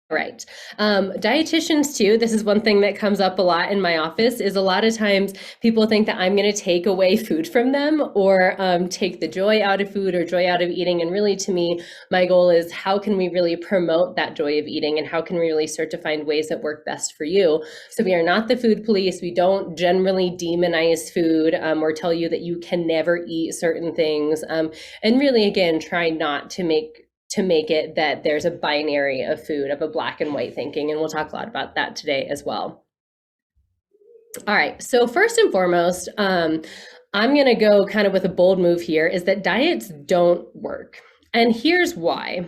Right. Dietitians too. This is one thing that comes up a lot in my office is a lot of times people think that I'm going to take away food from them or take the joy out of food or joy out of eating. And really, to me, my goal is how can we really promote that joy of eating and how can we really start to find ways that work best for you? So we are not the food police. We don't generally demonize food or tell you that you can never eat certain things. And really, again, try not to make it that there's a binary of food, of a black and white thinking. And we'll talk a lot about that today as well. All right. So first and foremost, I'm going to go kind of with a bold move here is that diets don't work. And here's why.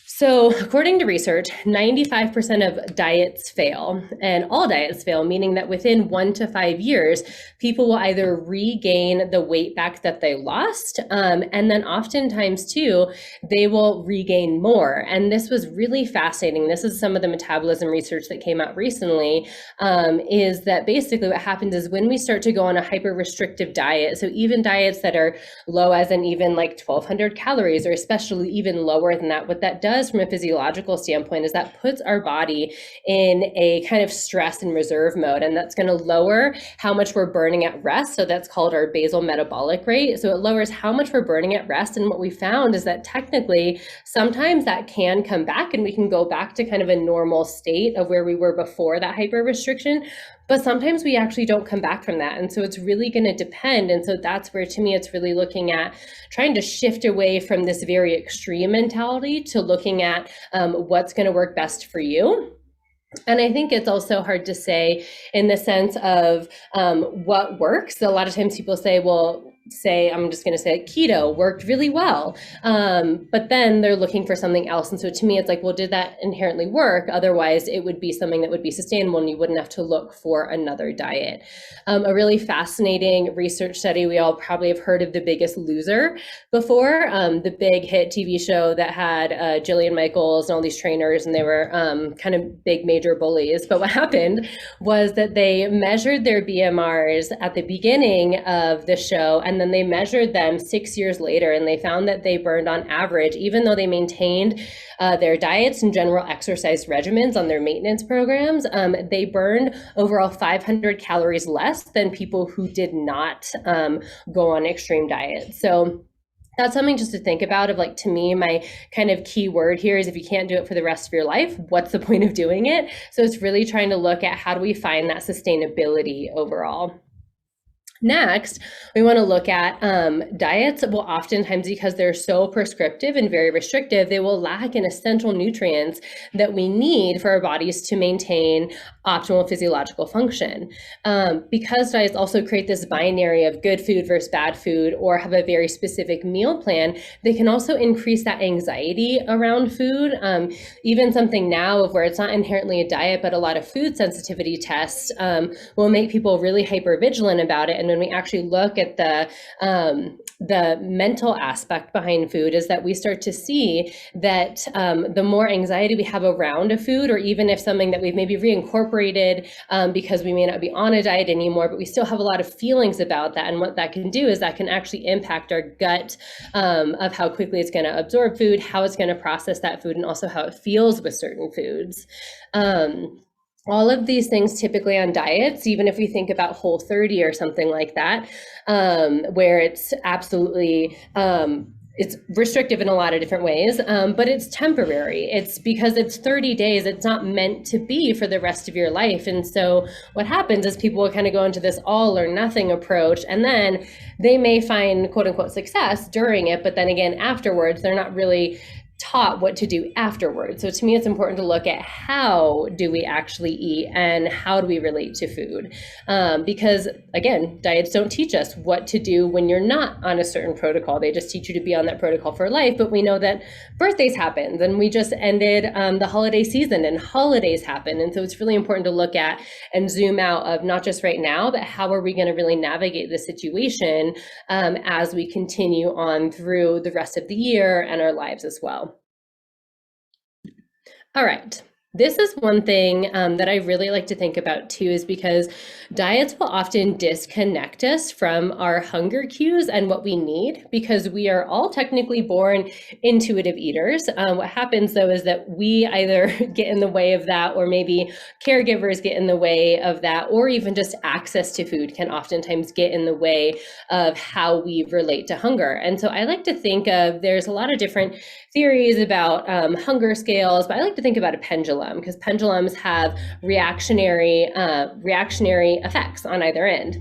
So, according to research, 95% of diets fail, and all diets fail, meaning that within 1 to 5 years, people will either regain the weight back that they lost, and then oftentimes too, they will regain more. And this was really fascinating. This is some of the metabolism research that came out recently, is that basically what happens is when we start to go on a hyper restrictive diet, so even diets that are low as in even like 1,200 calories, or especially even lower than that, what that does from a physiological standpoint is that puts our body in a kind of stress and reserve mode, and that's going to lower how much we're burning at rest. So that's called our basal metabolic rate. So it lowers how much we're burning at rest. And what we found is that technically sometimes that can come back and we can go back to kind of a normal state of where we were before that hyper restriction. But sometimes we actually don't come back from that. And so it's really going to depend. And so that's where, to me, it's really looking at trying to shift away from this very extreme mentality to looking at what's going to work best for you. And I think it's also hard to say in the sense of what works. A lot of times people say, well, I'm just going to say keto worked really well. But then they're looking for something else. And so to me, it's like, well, did that inherently work? Otherwise, it would be something that would be sustainable and you wouldn't have to look for another diet. A really fascinating research study, we all probably have heard of The Biggest Loser before, the big hit TV show that had Jillian Michaels and all these trainers, and they were kind of big major bullies. But what happened was that they measured their BMRs at the beginning of the show, and then they measured them 6 years later, and they found that they burned on average, even though they maintained their diets and general exercise regimens on their maintenance programs, they burned overall 500 calories less than people who did not go on extreme diets. So that's something just to think about of like, to me, my kind of key word here is if you can't do it for the rest of your life, what's the point of doing it? So it's really trying to look at how do we find that sustainability overall. Next, we want to look at diets will oftentimes, because they're so prescriptive and very restrictive, they will lack in essential nutrients that we need for our bodies to maintain optimal physiological function. Because diets also create this binary of good food versus bad food or have a very specific meal plan, they can also increase that anxiety around food. Even something now of where it's not inherently a diet, but a lot of food sensitivity tests will make people really hyper vigilant about it. And when we actually look at the mental aspect behind food is that we start to see that the more anxiety we have around a food, or even if something that we've maybe reincorporated because we may not be on a diet anymore, but we still have a lot of feelings about that. And what that can do is that can actually impact our gut of how quickly it's going to absorb food, how it's going to process that food, and also how it feels with certain foods. All of these things typically on diets, even if we think about Whole30 or something like that, where it's absolutely it's restrictive in a lot of different ways, but it's temporary. It's because it's 30 days. It's not meant to be for the rest of your life. And so what happens is people will kind of go into this all or nothing approach, and then they may find quote unquote success during it. But then again, afterwards, they're not really taught what to do afterwards. So to me, it's important to look at how do we actually eat and how do we relate to food? Because again, diets don't teach us what to do when you're not on a certain protocol. They just teach you to be on that protocol for life. But we know that birthdays happen, and we just ended the holiday season, and holidays happen. And so it's really important to look at and zoom out of not just right now, but how are we going to really navigate the situation as we continue on through the rest of the year and our lives as well. All right. This is one thing that I really like to think about too, is because diets will often disconnect us from our hunger cues and what we need, because we are all technically born intuitive eaters. What happens though is that we either get in the way of that, or maybe caregivers get in the way of that, or even just access to food can oftentimes get in the way of how we relate to hunger. And so I like to think of, there's a lot of different theories about hunger scales, but I like to think about a pendulum, because pendulums have reactionary effects on either end.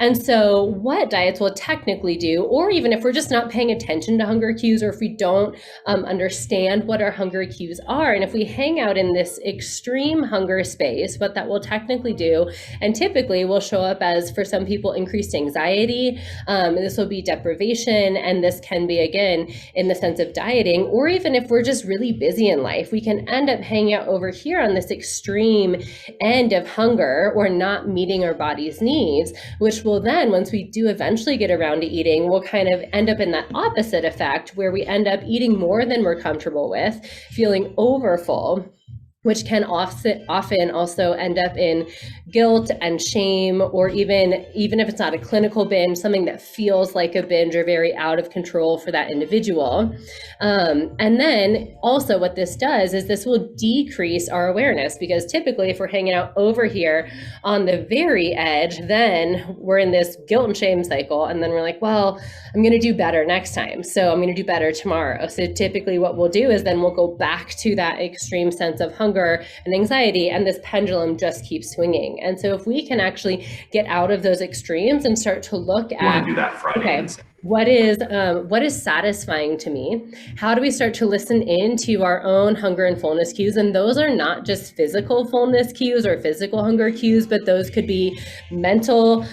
And so what diets will technically do, or even if we're just not paying attention to hunger cues, or if we don't understand what our hunger cues are, and if we hang out in this extreme hunger space, what that will technically do, and typically will show up as, for some people, increased anxiety. This will be deprivation, and this can be, again, in the sense of dieting, or even if we're just really busy in life, we can end up hanging out over here on this extreme end of hunger, or not meeting our body's needs, which will then, once we do eventually get around to eating, we'll kind of end up in that opposite effect, where we end up eating more than we're comfortable with, feeling overfull, which can often also end up in guilt and shame, or even if it's not a clinical binge, something that feels like a binge or very out of control for that individual. And then also what this does is this will decrease our awareness, because typically if we're hanging out over here on the very edge, then we're in this guilt and shame cycle. And then we're like, well, I'm going to do better next time, so I'm going to do better tomorrow. So typically what we'll do is then we'll go back to that extreme sense of hunger and anxiety, and this pendulum just keeps swinging. And so if we can actually get out of those extremes and start to look at, do that Friday. Okay, what is satisfying to me? How do we start to listen into our own hunger and fullness cues? And those are not just physical fullness cues or physical hunger cues, but those could be mental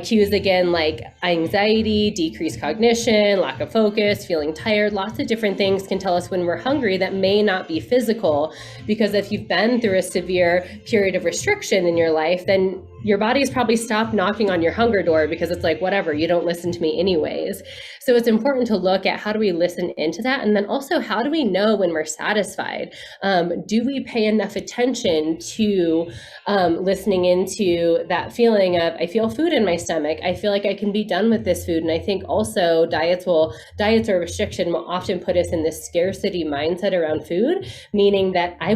cues, again, like anxiety, decreased cognition, lack of focus, feeling tired. Lots of different things can tell us when we're hungry that may not be physical, because if you've been through a severe period of restriction in your life, then your body's probably stopped knocking on your hunger door, because it's like, whatever, you don't listen to me anyways. So it's important to look at, how do we listen into that? And then also, how do we know when we're satisfied? Do we pay enough attention to listening into that feeling of, I feel food in my stomach, I feel like I can be done with this food? And I think also diets or restriction will often put us in this scarcity mindset around food, meaning that I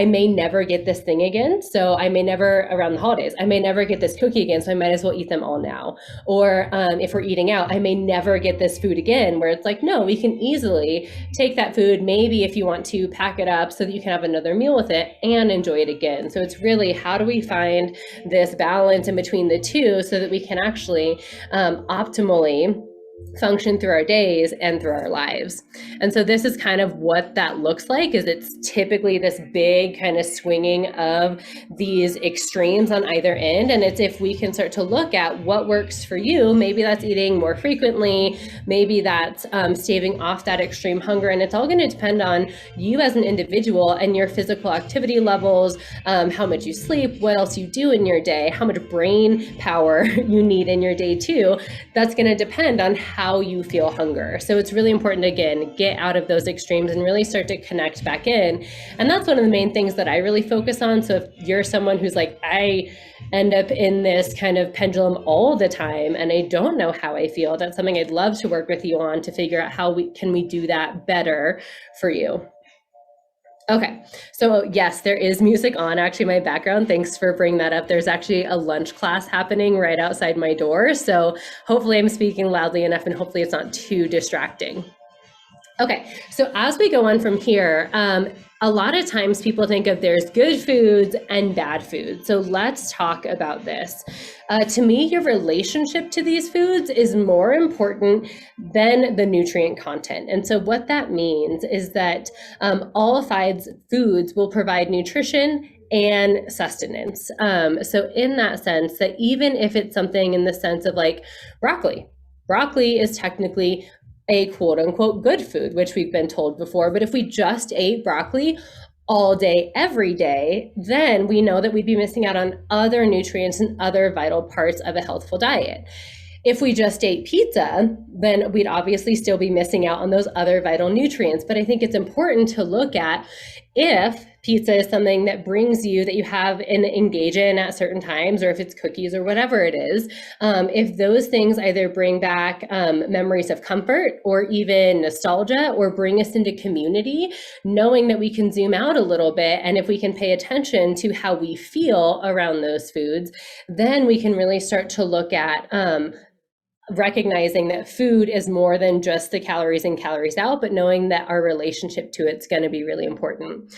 may never get this thing again. So I may never, around the holidays, I may never get this cookie again, so I might as well eat them all now. Or if we're eating out, I may never get this food again, where it's like, no, we can easily take that food, maybe if you want to pack it up so that you can have another meal with it and enjoy it again. So it's really, how do we find this balance in between the two, so that we can actually optimally function through our days and through our lives. And so this is kind of what that looks like, is it's typically this big kind of swinging of these extremes on either end. And it's, if we can start to look at what works for you, maybe that's eating more frequently, maybe that's staving off that extreme hunger. And it's all going to depend on you as an individual and your physical activity levels, how much you sleep, what else you do in your day, how much brain power you need in your day too. That's going to depend on how you feel hunger. So it's really important to, again, get out of those extremes and really start to connect back in. And that's one of the main things that I really focus on. So if you're someone who's like, I end up in this kind of pendulum all the time and I don't know how I feel, that's something I'd love to work with you on, to figure out how we can do that better for you. Okay, so yes, there is music on, actually, my background. Thanks for bringing that up. There's actually a lunch class happening right outside my door. So hopefully I'm speaking loudly enough, and hopefully it's not too distracting. Okay, so as we go on from here, a lot of times people think of, there's good foods and bad foods. So let's talk about this. To me, your relationship to these foods is more important than the nutrient content. And so what that means is that all foods will provide nutrition and sustenance. So in that sense, that even if it's something in the sense of like broccoli is technically a quote unquote good food, which we've been told before. But if we just ate broccoli all day, every day, then we know that we'd be missing out on other nutrients and other vital parts of a healthful diet. If we just ate pizza, then we'd obviously still be missing out on those other vital nutrients. But I think it's important to look at, if pizza is something that brings you, that you have and engage in at certain times, or if it's cookies or whatever it is, if those things either bring back memories of comfort or even nostalgia or bring us into community, knowing that we can zoom out a little bit, and if we can pay attention to how we feel around those foods, then we can really start to look at recognizing that food is more than just the calories in, calories out, but knowing that our relationship to it's going to be really important.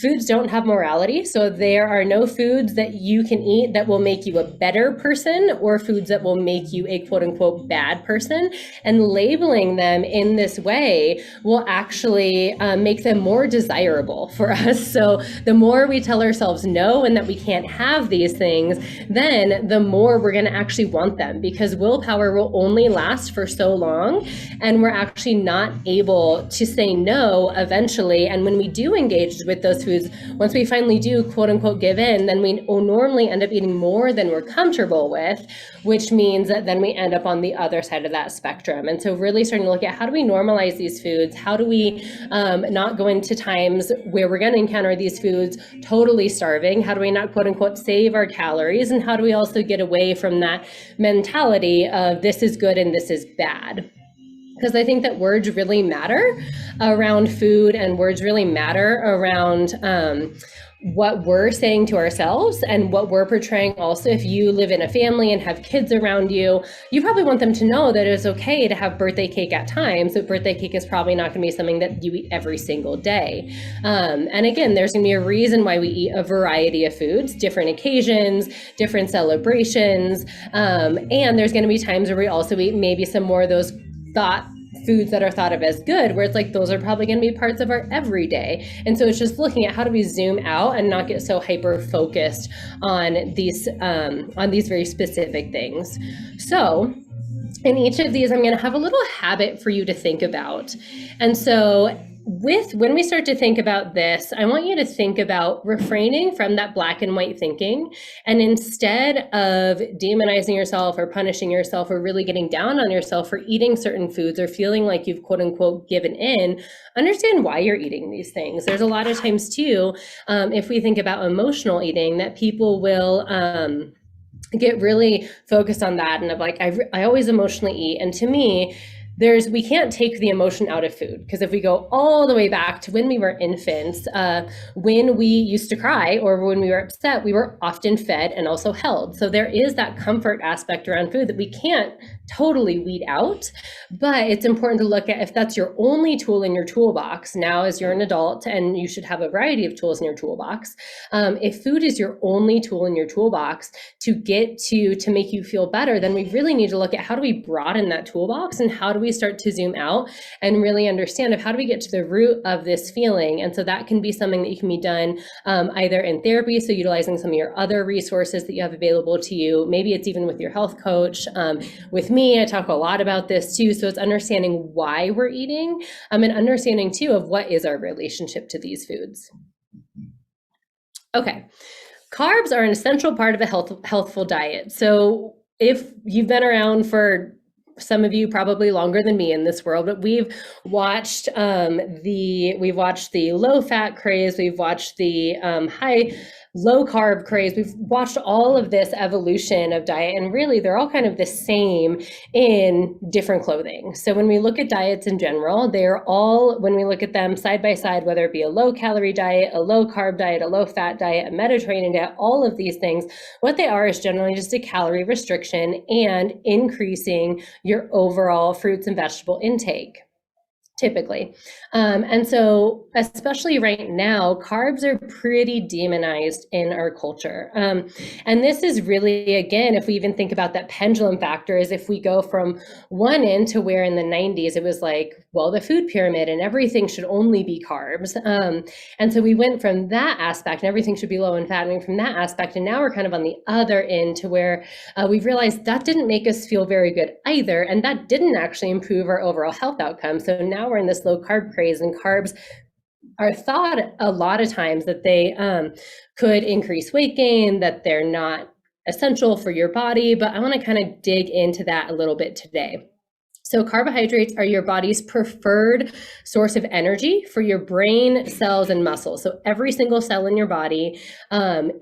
Foods don't have morality, so there are no foods that you can eat that will make you a better person or foods that will make you a quote unquote bad person. And labeling them in this way will actually make them more desirable for us. So the more we tell ourselves no and that we can't have these things, then the more we're going to actually want them, because willpower will only last for so long, and we're actually not able to say no eventually. And when we do engage with those foods, once we finally do quote unquote give in, then we normally end up eating more than we're comfortable with, which means that then we end up on the other side of that spectrum. And so really starting to look at how do we normalize these foods? How do we not go into times where we're going to encounter these foods totally starving? How do we not quote unquote save our calories? And how do we also get away from that mentality of this is good and this is bad? Because I think that words really matter around food, and words really matter around what we're saying to ourselves and what we're portraying. Also, if you live in a family and have kids around you, you probably want them to know that it's okay to have birthday cake at times, but birthday cake is probably not going to be something that you eat every single day. And again, there's going to be a reason why we eat a variety of foods, different occasions, different celebrations. And there's going to be times where we also eat maybe some more of those foods that are thought of as good, where it's like those are probably going to be parts of our everyday. And so it's just looking at how do we zoom out and not get so hyper focused on these very specific things. So in each of these, I'm going to have a little habit for you to think about. And so when we start to think about this, I want you to think about refraining from that black and white thinking. And instead of demonizing yourself or punishing yourself or really getting down on yourself for eating certain foods or feeling like you've quote unquote given in, understand why you're eating these things. There's a lot of times too, if we think about emotional eating, that people will get really focused on that. And I'm like, I always emotionally eat. And to me, we can't take the emotion out of food, because if we go all the way back to when we were infants, when we used to cry or when we were upset, we were often fed and also held. So there is that comfort aspect around food that we can't totally weed out, but it's important to look at if that's your only tool in your toolbox now as you're an adult, and you should have a variety of tools in your toolbox. If food is your only tool in your toolbox to make you feel better, then we really need to look at how do we broaden that toolbox, and how do we start to zoom out and really understand of how do we get to the root of this feeling. And so that can be something that you can be done either in therapy, so utilizing some of your other resources that you have available to you. Maybe it's even with your health coach. With me, I talk a lot about this too. So it's understanding why we're eating, and understanding too of what is our relationship to these foods. Okay, carbs are an essential part of a healthful diet. So if you've been around for, some of you probably longer than me in this world, but we've watched the low fat craze, we've watched the low carb craze, we've watched all of this evolution of diet, and really they're all kind of the same in different clothing. So when we look at diets in general, they're all, when we look at them side by side, whether it be a low calorie diet, a low carb diet, a low fat diet, a Mediterranean diet, all of these things, what they are is generally just a calorie restriction and increasing your overall fruits and vegetable intake, typically. And so especially right now, carbs are pretty demonized in our culture. And this is really, again, if we even think about that pendulum factor, is if we go from one end to where in the 90s, it was like, well, the food pyramid and everything should only be carbs. And so we went from that aspect and everything should be low in fat, and from that aspect, and now we're kind of on the other end to where we've realized that didn't make us feel very good either. And that didn't actually improve our overall health outcomes. So now we're in this low carb craze, and carbs are thought a lot of times that they could increase weight gain, that they're not essential for your body. But I want to kind of dig into that a little bit today. So carbohydrates are your body's preferred source of energy for your brain, cells, and muscles. So every single cell in your body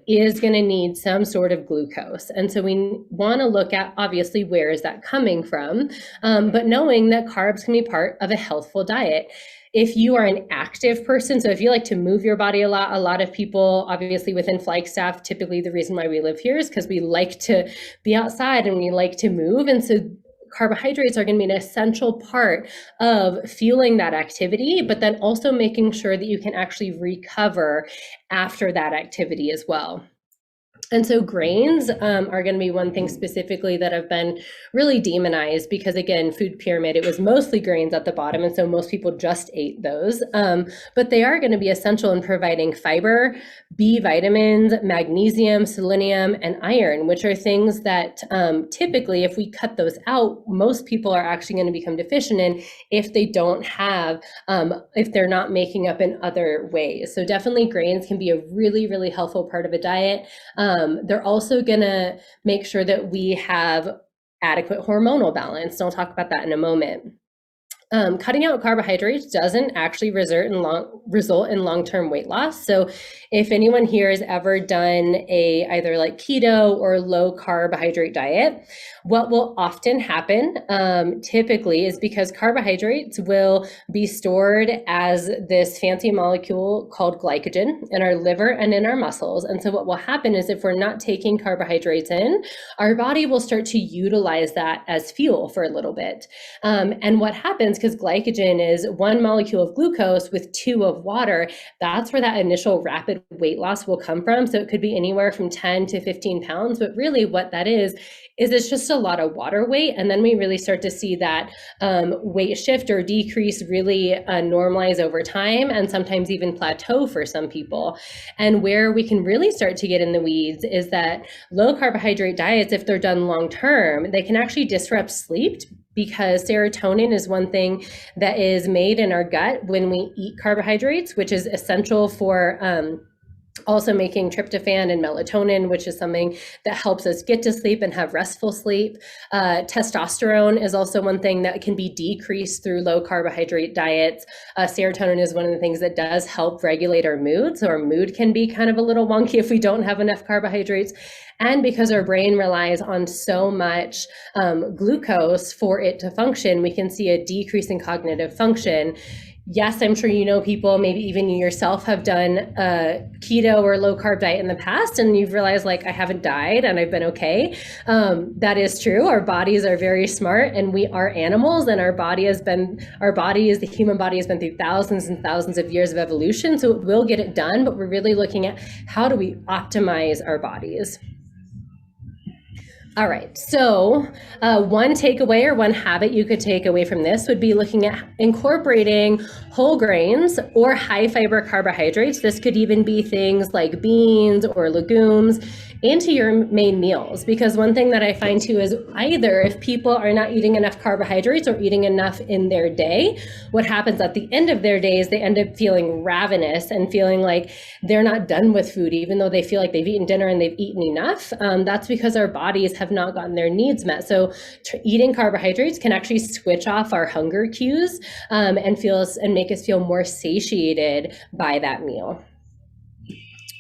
is going to need some sort of glucose. And so we want to look at, obviously, where is that coming from? But knowing that carbs can be part of a healthful diet. If you are an active person, so if you like to move your body a lot of people, obviously within Flagstaff, typically the reason why we live here is because we like to be outside and we like to move. And so carbohydrates are going to be an essential part of fueling that activity, but then also making sure that you can actually recover after that activity as well. And so grains are going to be one thing specifically that have been really demonized because, again, food pyramid, it was mostly grains at the bottom. And so most people just ate those. But they are going to be essential in providing fiber, B vitamins, magnesium, selenium, and iron, which are things that typically, if we cut those out, most people are actually going to become deficient in if they don't have, if they're not making up in other ways. So definitely grains can be a really, really helpful part of a diet. They're also going to make sure that we have adequate hormonal balance. And I'll talk about that in a moment. Cutting out carbohydrates doesn't actually result in long-term weight loss. So if anyone here has ever done either like keto or low carbohydrate diet, what will often happen typically is because carbohydrates will be stored as this fancy molecule called glycogen in our liver and in our muscles. And so what will happen is if we're not taking carbohydrates in, our body will start to utilize that as fuel for a little bit. And what happens, because glycogen is one molecule of glucose with 2 of water, that's where that initial rapid weight loss will come from. So it could be anywhere from 10 to 15 pounds, but really what that is it's just a lot of water weight. And then we really start to see that weight shift or decrease really normalize over time and sometimes even plateau for some people. And where we can really start to get in the weeds is that low carbohydrate diets, if they're done long term, they can actually disrupt sleep, because serotonin is one thing that is made in our gut when we eat carbohydrates, which is essential for also making tryptophan and melatonin, which is something that helps us get to sleep and have restful sleep. Testosterone is also one thing that can be decreased through low carbohydrate diets. Serotonin is one of the things that does help regulate our mood. So our mood can be kind of a little wonky if we don't have enough carbohydrates. And because our brain relies on so much glucose for it to function, we can see a decrease in cognitive function. Yes, I'm sure you know people, maybe even you yourself have done a keto or low carb diet in the past, and you've realized like, I haven't died and I've been okay. That is true. Our bodies are very smart and we are animals, and the human body has been through thousands and thousands of years of evolution. So it will get it done, but we're really looking at how do we optimize our bodies. All right, so one takeaway or one habit you could take away from this would be looking at incorporating whole grains or high fiber carbohydrates. This could even be things like beans or legumes into your main meals, because one thing that I find too is either if people are not eating enough carbohydrates or eating enough in their day, what happens at the end of their day is they end up feeling ravenous and feeling like they're not done with food, even though they feel like they've eaten dinner and they've eaten enough. That's because our bodies have not gotten their needs met. So eating carbohydrates can actually switch off our hunger cues and make us feel more satiated by that meal.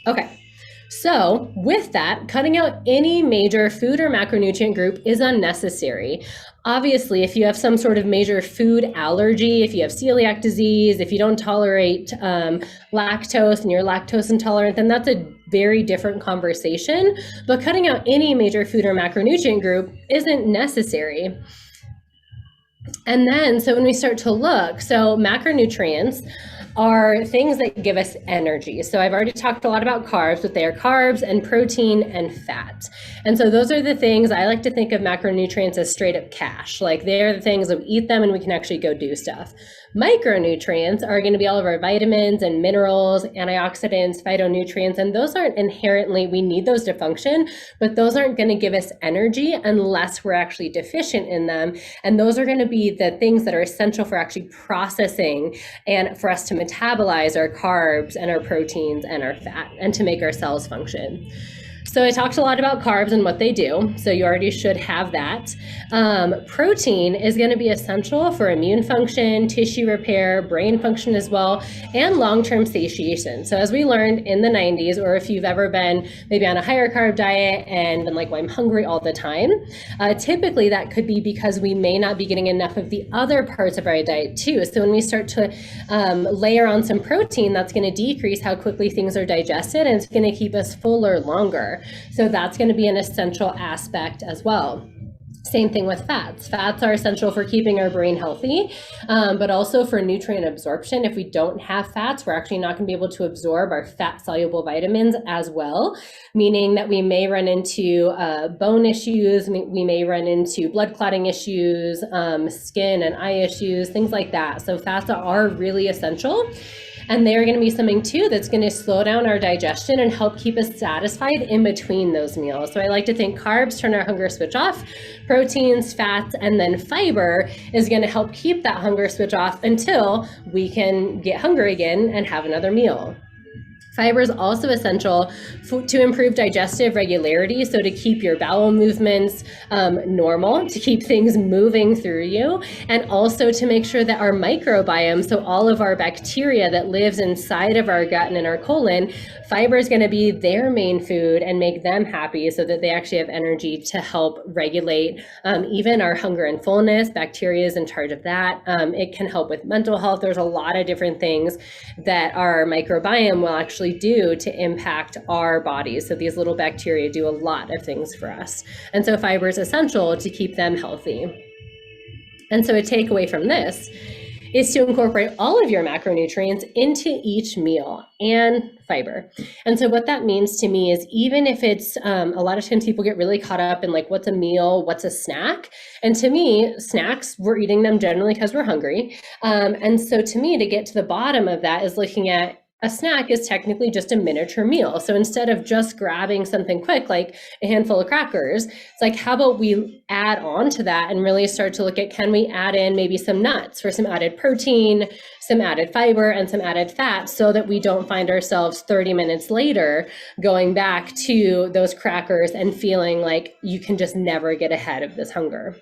Okay. So with that, cutting out any major food or macronutrient group is unnecessary. Obviously, if you have some sort of major food allergy, if you have celiac disease, if you don't tolerate lactose and you're lactose intolerant, then that's a very different conversation. But cutting out any major food or macronutrient group isn't necessary. And then, so when we start to look, so macronutrients are things that give us energy. So I've already talked a lot about carbs, but they are carbs and protein and fat. And so those are the things I like to think of macronutrients as straight up cash. Like they're the things that we eat them and we can actually go do stuff. Micronutrients are going to be all of our vitamins and minerals, antioxidants, phytonutrients, and those aren't inherently, we need those to function, but those aren't going to give us energy unless we're actually deficient in them. And those are going to be the things that are essential for actually processing and for us to metabolize our carbs and our proteins and our fat and to make our cells function. So I talked a lot about carbs and what they do, so you already should have that. Protein is going to be essential for immune function, tissue repair, brain function as well, and long-term satiation. So as we learned in the 90s, or if you've ever been maybe on a higher carb diet and been like, well, I'm hungry all the time, typically that could be because we may not be getting enough of the other parts of our diet too. So when we start to layer on some protein, that's going to decrease how quickly things are digested, and it's going to keep us fuller longer. So that's going to be an essential aspect as well. Same thing with fats. Fats are essential for keeping our brain healthy, but also for nutrient absorption. If we don't have fats, we're actually not going to be able to absorb our fat-soluble vitamins as well, meaning that we may run into bone issues, we may run into blood clotting issues, skin and eye issues, things like that. So fats are really essential. And they're going to be something too that's going to slow down our digestion and help keep us satisfied in between those meals. So I like to think carbs turn our hunger switch off, proteins, fats, and then fiber is going to help keep that hunger switch off until we can get hungry again and have another meal. Fiber is also essential to improve digestive regularity, so to keep your bowel movements normal, to keep things moving through you, and also to make sure that our microbiome, so all of our bacteria that lives inside of our gut and in our colon, fiber is going to be their main food and make them happy so that they actually have energy to help regulate even our hunger and fullness. Bacteria is in charge of that. It can help with mental health. There's a lot of different things that our microbiome will actually do to impact our bodies. So these little bacteria do a lot of things for us. And so fiber is essential to keep them healthy. And so a takeaway from this is to incorporate all of your macronutrients into each meal and fiber. And so what that means to me is, even if it's a lot of times people get really caught up in like, what's a meal, what's a snack? And to me, snacks, we're eating them generally because we're hungry. And so to me, to get to the bottom of that is looking at a snack is technically just a miniature meal. So instead of just grabbing something quick, like a handful of crackers, it's like, how about we add on to that and really start to look at, can we add in maybe some nuts for some added protein, some added fiber, and some added fat, so that we don't find ourselves 30 minutes later going back to those crackers and feeling like you can just never get ahead of this hunger.